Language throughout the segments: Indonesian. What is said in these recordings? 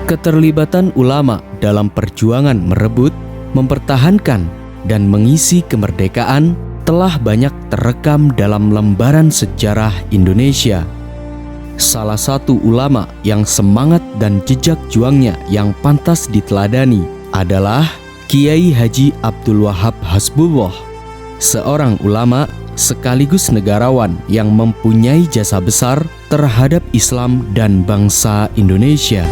Keterlibatan ulama dalam perjuangan merebut, mempertahankan, dan mengisi kemerdekaan telah banyak terekam dalam lembaran sejarah Indonesia. Salah satu ulama yang semangat dan jejak juangnya yang pantas diteladani adalah Kiai Haji Abdul Wahab Hasbullah, seorang ulama sekaligus negarawan yang mempunyai jasa besar terhadap Islam dan bangsa Indonesia.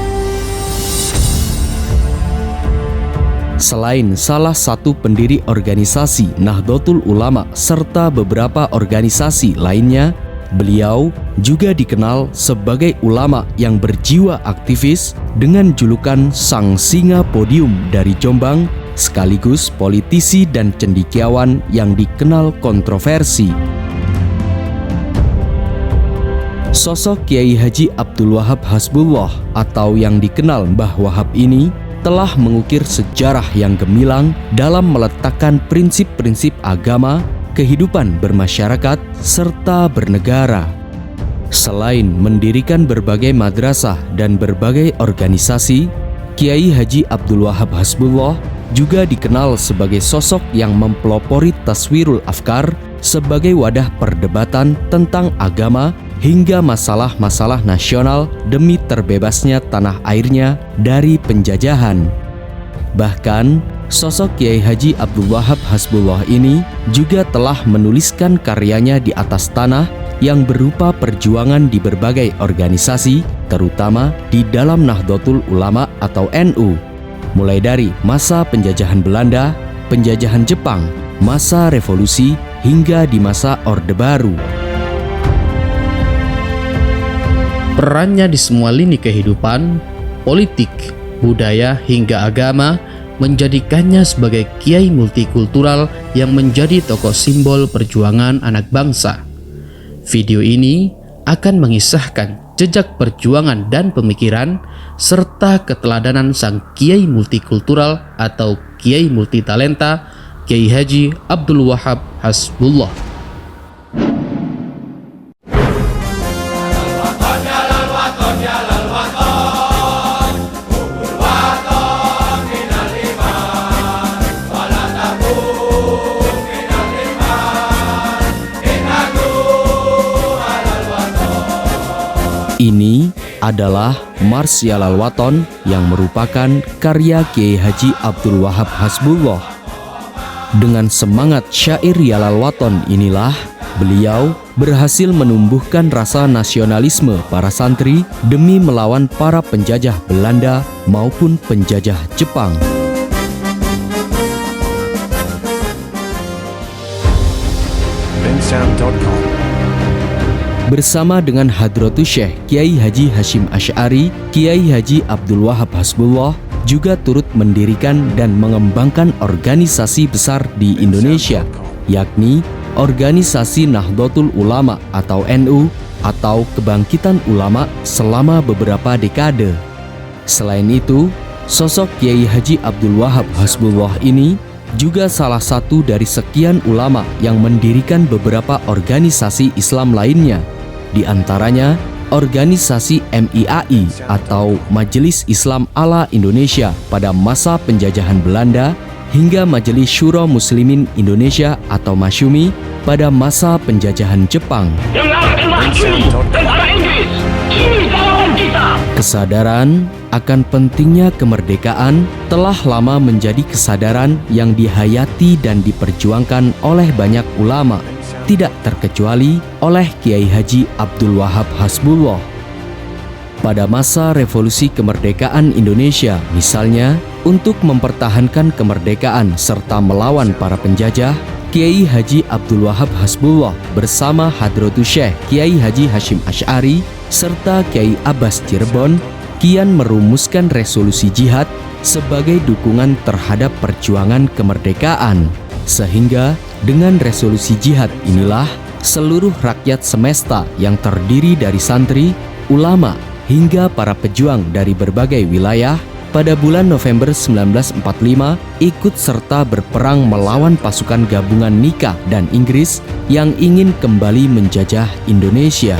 Selain salah satu pendiri organisasi Nahdlatul Ulama serta beberapa organisasi lainnya, beliau juga dikenal sebagai ulama yang berjiwa aktivis dengan julukan Sang Singa Podium dari Jombang, sekaligus politisi dan cendekiawan yang dikenal kontroversi. Sosok Kiai Haji Abdul Wahab Hasbullah atau yang dikenal Mbah Wahab ini telah mengukir sejarah yang gemilang dalam meletakkan prinsip-prinsip agama, kehidupan bermasyarakat, serta bernegara. Selain mendirikan berbagai madrasah dan berbagai organisasi, Kiai Haji Abdul Wahab Hasbullah juga dikenal sebagai sosok yang mempelopori taswirul afkar sebagai wadah perdebatan tentang agama hingga masalah-masalah nasional demi terbebasnya tanah airnya dari penjajahan. Bahkan, sosok Kiai Haji Abdul Wahab Hasbullah ini juga telah menuliskan karyanya di atas tanah yang berupa perjuangan di berbagai organisasi, terutama di dalam Nahdlatul Ulama atau NU, mulai dari masa penjajahan Belanda, penjajahan Jepang, masa revolusi, hingga di masa Orde Baru. Perannya di semua lini kehidupan, politik, budaya, hingga agama menjadikannya sebagai kiai multikultural yang menjadi tokoh simbol perjuangan anak bangsa. Video ini akan mengisahkan jejak perjuangan dan pemikiran serta keteladanan sang kiai multikultural atau kiai multitalenta, Kiai Haji Abdul Wahab Hasbullah. Ini adalah Mars Yalal Waton yang merupakan karya Kiai Haji Abdul Wahab Hasbullah. Dengan semangat syair Yalal Waton inilah beliau berhasil menumbuhkan rasa nasionalisme para santri demi melawan para penjajah Belanda maupun penjajah Jepang. Bersama dengan Hadratus Syekh Kiai Haji Hasyim Asy'ari, Kiai Haji Abdul Wahab Hasbullah juga turut mendirikan dan mengembangkan organisasi besar di Indonesia, yakni Organisasi Nahdlatul Ulama atau NU atau Kebangkitan Ulama selama beberapa dekade. Selain itu, sosok Kiai Haji Abdul Wahab Hasbullah ini juga salah satu dari sekian ulama yang mendirikan beberapa organisasi Islam lainnya, di antaranya organisasi MIAI atau Majelis Islam ala Indonesia pada masa penjajahan Belanda hingga Majelis Syuro Muslimin Indonesia atau Masyumi pada masa penjajahan Jepang. Kesadaran akan pentingnya kemerdekaan telah lama menjadi kesadaran yang dihayati dan diperjuangkan oleh banyak ulama, tidak terkecuali oleh Kiai Haji Abdul Wahab Hasbullah. Pada masa revolusi kemerdekaan Indonesia misalnya, untuk mempertahankan kemerdekaan serta melawan para penjajah, Kiai Haji Abdul Wahab Hasbullah bersama Hadratus Syekh Kiai Haji Hasyim Asy'ari serta Kiai Abbas Cirebon kian merumuskan resolusi jihad sebagai dukungan terhadap perjuangan kemerdekaan. Sehingga dengan resolusi jihad inilah seluruh rakyat semesta yang terdiri dari santri, ulama, hingga para pejuang dari berbagai wilayah pada bulan November 1945 ikut serta berperang melawan pasukan gabungan Nika dan Inggris yang ingin kembali menjajah Indonesia.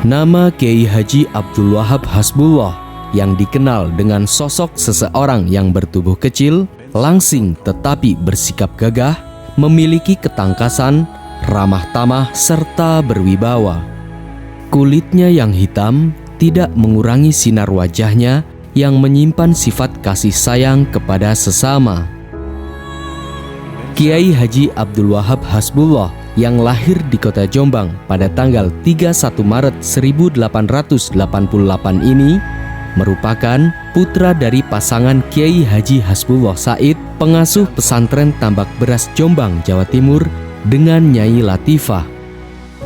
Nama Kiai Haji Abdul Wahab Hasbullah yang dikenal dengan sosok seseorang yang bertubuh kecil, langsing tetapi bersikap gagah, memiliki ketangkasan, ramah tamah, serta berwibawa. Kulitnya yang hitam tidak mengurangi sinar wajahnya yang menyimpan sifat kasih sayang kepada sesama. Kiai Haji Abdul Wahab Hasbullah yang lahir di kota Jombang pada tanggal 31 Maret 1888 ini merupakan putra dari pasangan Kiai Haji Hasbullah Said, pengasuh pesantren Tambak Beras Jombang, Jawa Timur, dengan Nyai Latifah.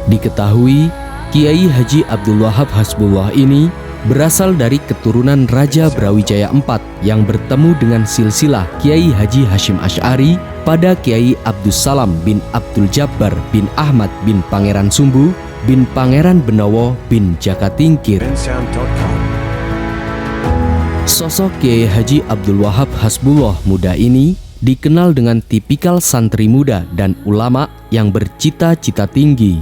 Diketahui, Kiai Haji Abdul Wahab Hasbullah ini berasal dari keturunan Raja Brawijaya IV yang bertemu dengan silsilah Kiai Haji Hashim Asy'ari pada Kiai Abdus Salam bin Abdul Jabbar bin Ahmad bin Pangeran Sumbu bin Pangeran Benowo bin Jakatingkir. Sosok Kiai Haji Abdul Wahab Hasbullah muda ini dikenal dengan tipikal santri muda dan ulama yang bercita-cita tinggi.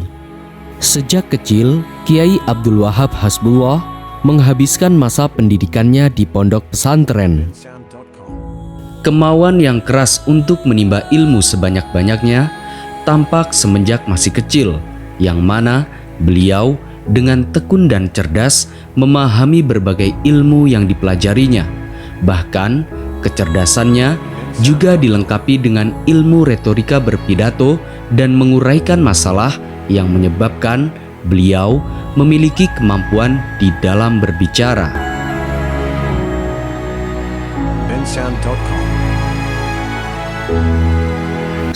Sejak kecil, Kiai Abdul Wahab Hasbullah menghabiskan masa pendidikannya di pondok pesantren. Kemauan yang keras untuk menimba ilmu sebanyak-banyaknya tampak semenjak masih kecil, yang mana beliau dengan tekun dan cerdas memahami berbagai ilmu yang dipelajarinya. Bahkan kecerdasannya juga dilengkapi dengan ilmu retorika berpidato dan menguraikan masalah yang menyebabkan beliau memiliki kemampuan di dalam berbicara.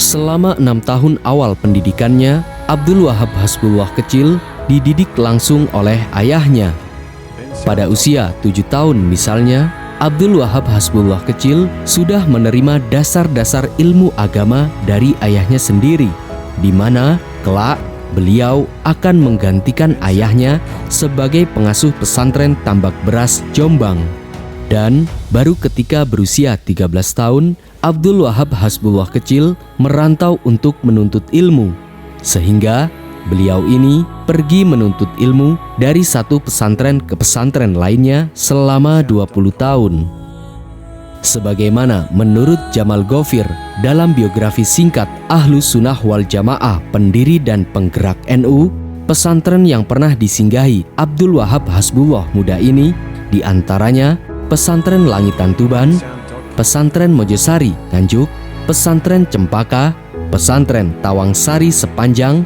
Selama 6 tahun awal pendidikannya, Abdul Wahab Hasbullah kecil dididik langsung oleh ayahnya. Pada usia 7 tahun misalnya, Abdul Wahab Hasbullah kecil sudah menerima dasar-dasar ilmu agama dari ayahnya sendiri, di mana kelak beliau akan menggantikan ayahnya sebagai pengasuh pesantren Tambak Beras Jombang. Dan baru ketika berusia 13 tahun, Abdul Wahab Hasbullah kecil merantau untuk menuntut ilmu, sehingga beliau ini pergi menuntut ilmu dari satu pesantren ke pesantren lainnya selama 20 tahun. Sebagaimana menurut Jamal Ghafir dalam biografi singkat Ahlus Sunnah wal Jamaah, pendiri dan penggerak NU, pesantren yang pernah disinggahi Abdul Wahab Hasbullah muda ini diantaranya Pesantren Langitan Tuban, Pesantren Mojosari Nganjuk, Pesantren Cempaka, Pesantren Tawangsari Sepanjang,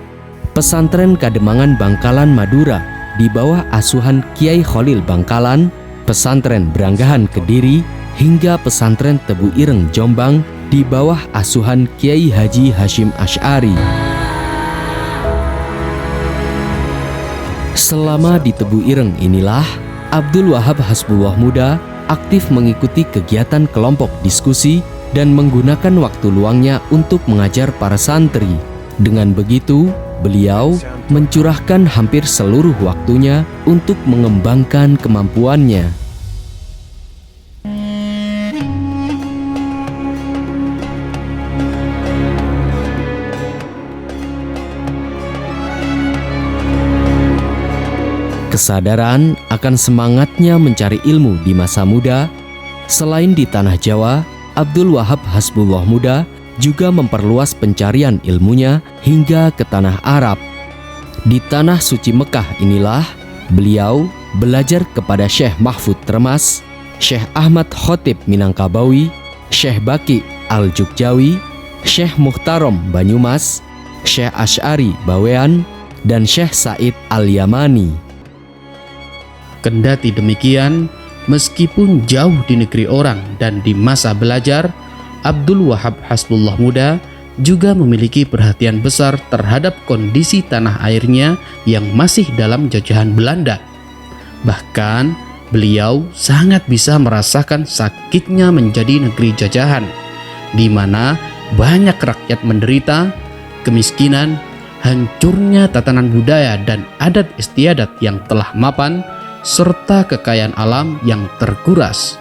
Pesantren Kademangan Bangkalan Madura di bawah asuhan Kiai Khalil Bangkalan, Pesantren Beranggahan Kediri, hingga Pesantren Tebu Ireng Jombang di bawah asuhan Kiai Haji Hashim Asy'ari. Selama di Tebu Ireng inilah Abdul Wahab Hasbullah muda aktif mengikuti kegiatan kelompok diskusi dan menggunakan waktu luangnya untuk mengajar para santri. Dengan begitu, beliau mencurahkan hampir seluruh waktunya untuk mengembangkan kemampuannya. Kesadaran akan semangatnya mencari ilmu di masa muda, selain di tanah Jawa, Abdul Wahab Hasbullah muda juga memperluas pencarian ilmunya hingga ke tanah Arab. Di tanah suci Mekah inilah beliau belajar kepada Syekh Mahfud Termas, Syekh Ahmad Khotib Minangkabawi, Syekh Baki Al-Jukjawi, Syekh Muhtarom Banyumas, Syekh Asy'ari Bawean, dan Syekh Said Al-Yamani. Kendati demikian, meskipun jauh di negeri orang dan di masa belajar, Abdul Wahab Hasbullah muda juga memiliki perhatian besar terhadap kondisi tanah airnya yang masih dalam jajahan Belanda. Bahkan, beliau sangat bisa merasakan sakitnya menjadi negeri jajahan, di mana banyak rakyat menderita, kemiskinan, hancurnya tatanan budaya dan adat istiadat yang telah mapan, serta kekayaan alam yang terkuras.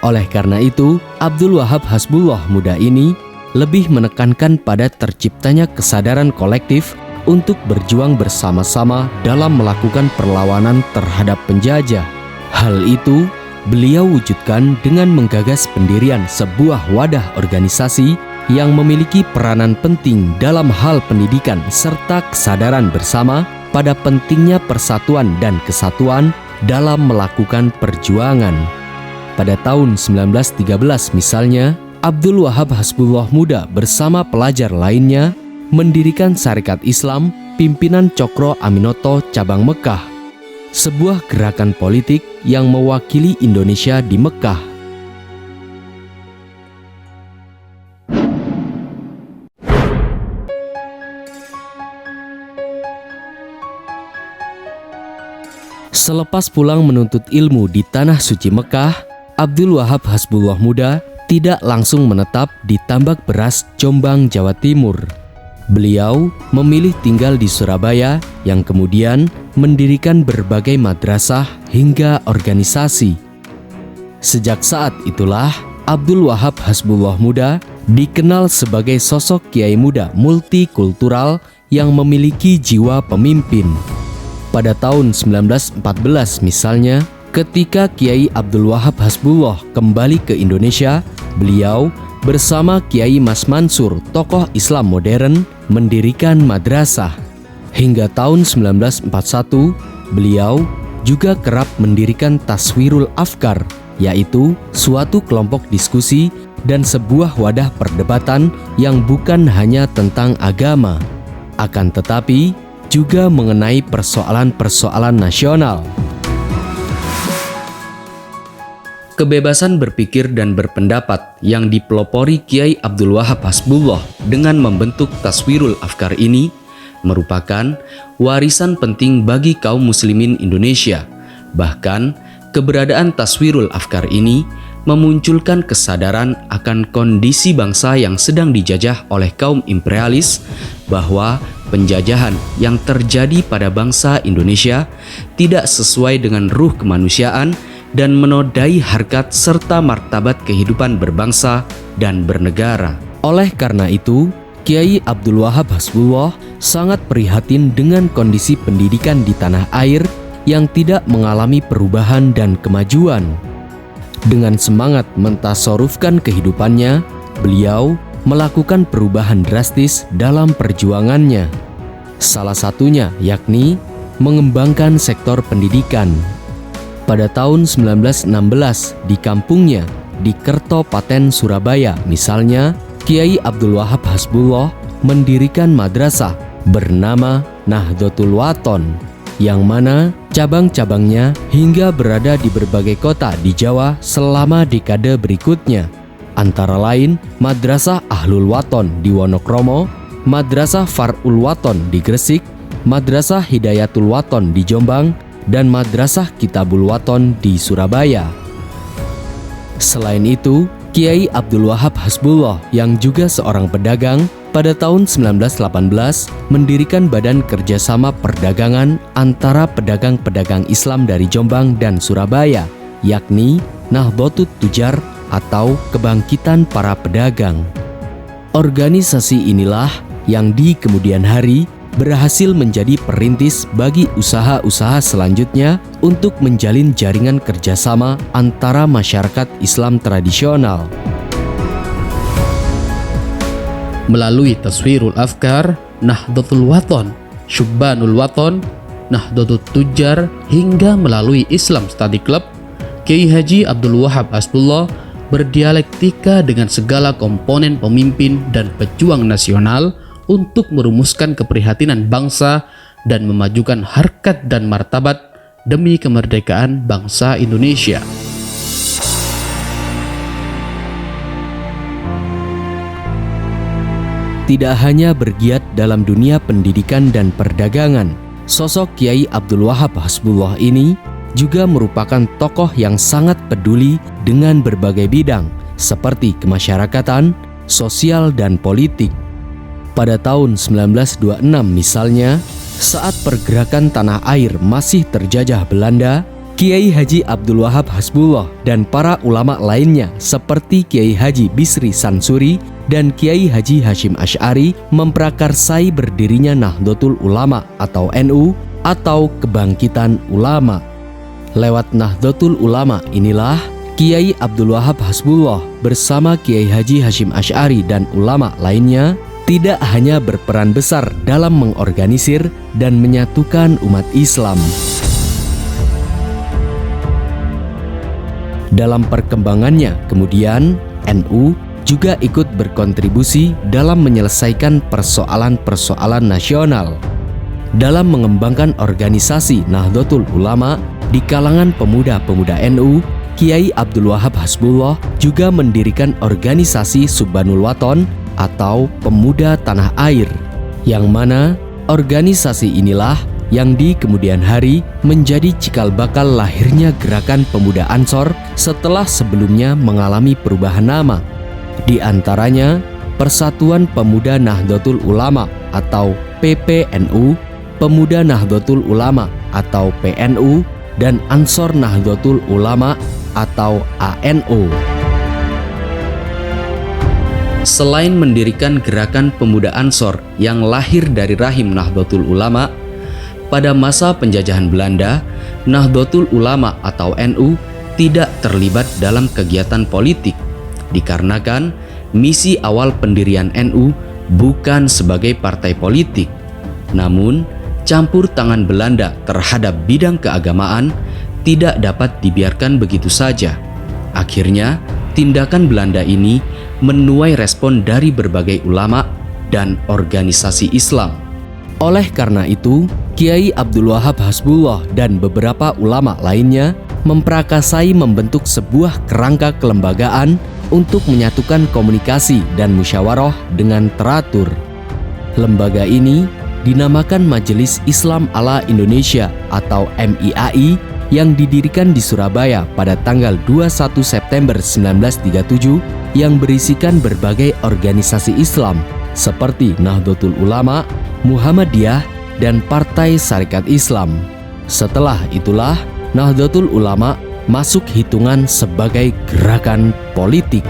Oleh karena itu, Abdul Wahab Hasbullah muda ini lebih menekankan pada terciptanya kesadaran kolektif untuk berjuang bersama-sama dalam melakukan perlawanan terhadap penjajah. Hal itu beliau wujudkan dengan menggagas pendirian sebuah wadah organisasi yang memiliki peranan penting dalam hal pendidikan serta kesadaran bersama pada pentingnya persatuan dan kesatuan dalam melakukan perjuangan. Pada tahun 1913 misalnya, Abdul Wahab Hasbullah Muda bersama pelajar lainnya mendirikan Sarekat Islam pimpinan Cokro Aminoto cabang Mekah, sebuah gerakan politik yang mewakili Indonesia di Mekah. Selepas pulang menuntut ilmu di Tanah Suci Mekah, Abdul Wahab Hasbullah Muda tidak langsung menetap di Tambak Beras, Jombang, Jawa Timur. Beliau memilih tinggal di Surabaya yang kemudian mendirikan berbagai madrasah hingga organisasi. Sejak saat itulah Abdul Wahab Hasbullah Muda dikenal sebagai sosok kiai muda multikultural yang memiliki jiwa pemimpin. Pada tahun 1914 misalnya, ketika Kiai Abdul Wahab Hasbullah kembali ke Indonesia, beliau bersama Kiai Mas Mansur, tokoh Islam modern, mendirikan madrasah. Hingga tahun 1941, beliau juga kerap mendirikan Taswirul Afkar, yaitu suatu kelompok diskusi dan sebuah wadah perdebatan yang bukan hanya tentang agama, akan tetapi juga mengenai persoalan-persoalan nasional. Kebebasan berpikir dan berpendapat yang dipelopori Kiai Abdul Wahab Hasbullah dengan membentuk Taswirul Afkar ini merupakan warisan penting bagi kaum muslimin Indonesia. Bahkan, keberadaan Taswirul Afkar ini memunculkan kesadaran akan kondisi bangsa yang sedang dijajah oleh kaum imperialis, bahwa penjajahan yang terjadi pada bangsa Indonesia tidak sesuai dengan ruh kemanusiaan dan menodai harkat serta martabat kehidupan berbangsa dan bernegara. Oleh karena itu, Kiai Abdul Wahab Hasbullah sangat prihatin dengan kondisi pendidikan di tanah air yang tidak mengalami perubahan dan kemajuan. Dengan semangat mentasarufkan kehidupannya, beliau melakukan perubahan drastis dalam perjuangannya. Salah satunya yakni mengembangkan sektor pendidikan. Pada tahun 1916 di kampungnya di Kertopaten, Surabaya misalnya, Kiai Abdul Wahab Hasbullah mendirikan madrasah bernama Nahdlatul Wathon, yang mana cabang-cabangnya hingga berada di berbagai kota di Jawa selama dekade berikutnya. Antara lain Madrasah Ahlul Wathon di Wonokromo, Madrasah Farul Wathon di Gresik, Madrasah Hidayatul Wathon di Jombang, dan Madrasah Kitabul Wathon di Surabaya. Selain itu, Kiai Abdul Wahab Hasbullah yang juga seorang pedagang, pada tahun 1918 mendirikan Badan Kerjasama Perdagangan antara pedagang-pedagang Islam dari Jombang dan Surabaya, yakni Nahdlatul Tujar atau Kebangkitan Para Pedagang. Organisasi inilah yang di kemudian hari berhasil menjadi perintis bagi usaha-usaha selanjutnya untuk menjalin jaringan kerjasama antara masyarakat Islam tradisional. Melalui Taswirul Afkar, Nahdlatul Wathon, Syubbanul Wathon, Nahdlatul Tujar, hingga melalui Islam Study Club, Kiai Haji Abdul Wahab Hasbullah berdialektika dengan segala komponen pemimpin dan pejuang nasional untuk merumuskan keprihatinan bangsa dan memajukan harkat dan martabat demi kemerdekaan bangsa Indonesia. Tidak hanya bergiat dalam dunia pendidikan dan perdagangan, sosok Kiai Abdul Wahab Hasbullah ini juga merupakan tokoh yang sangat peduli dengan berbagai bidang seperti kemasyarakatan, sosial, dan politik. Pada tahun 1926 misalnya, saat pergerakan tanah air masih terjajah Belanda, Kiai Haji Abdul Wahab Hasbullah dan para ulama lainnya seperti Kiai Haji Bisri Sansuri dan Kiai Haji Hashim Asy'ari memprakarsai berdirinya Nahdlatul Ulama atau NU atau Kebangkitan Ulama. Lewat Nahdlatul Ulama inilah Kiai Abdul Wahab Hasbullah bersama Kiai Haji Hashim Asy'ari dan ulama lainnya tidak hanya berperan besar dalam mengorganisir dan menyatukan umat Islam. Dalam perkembangannya kemudian, NU juga ikut berkontribusi dalam menyelesaikan persoalan-persoalan nasional. Dalam mengembangkan organisasi Nahdlatul Ulama di kalangan pemuda-pemuda NU, Kiai Abdul Wahab Hasbullah juga mendirikan organisasi Subbanul Waton atau Pemuda Tanah Air, yang mana organisasi inilah yang di kemudian hari menjadi cikal bakal lahirnya gerakan pemuda Ansor setelah sebelumnya mengalami perubahan nama. Di antaranya Persatuan Pemuda Nahdlatul Ulama atau PPNU, Pemuda Nahdlatul Ulama atau PNU, dan Ansor Nahdlatul Ulama atau ANO. Selain mendirikan gerakan pemuda Ansor yang lahir dari rahim Nahdlatul Ulama, pada masa penjajahan Belanda, Nahdlatul Ulama atau NU tidak terlibat dalam kegiatan politik, dikarenakan misi awal pendirian NU bukan sebagai partai politik, namun campur tangan Belanda terhadap bidang keagamaan tidak dapat dibiarkan begitu saja. Akhirnya, tindakan Belanda ini menuai respon dari berbagai ulama dan organisasi Islam. Oleh karena itu, Kiai Abdul Wahab Hasbullah dan beberapa ulama lainnya memprakarsai membentuk sebuah kerangka kelembagaan untuk menyatukan komunikasi dan musyawarah dengan teratur. Lembaga ini dinamakan Majelis Islam Ala Indonesia atau MIAI yang didirikan di Surabaya pada tanggal 21 September 1937 yang berisikan berbagai organisasi Islam seperti Nahdlatul Ulama, Muhammadiyah, dan Partai Sarekat Islam. Setelah itulah Nahdlatul Ulama masuk hitungan sebagai gerakan politik.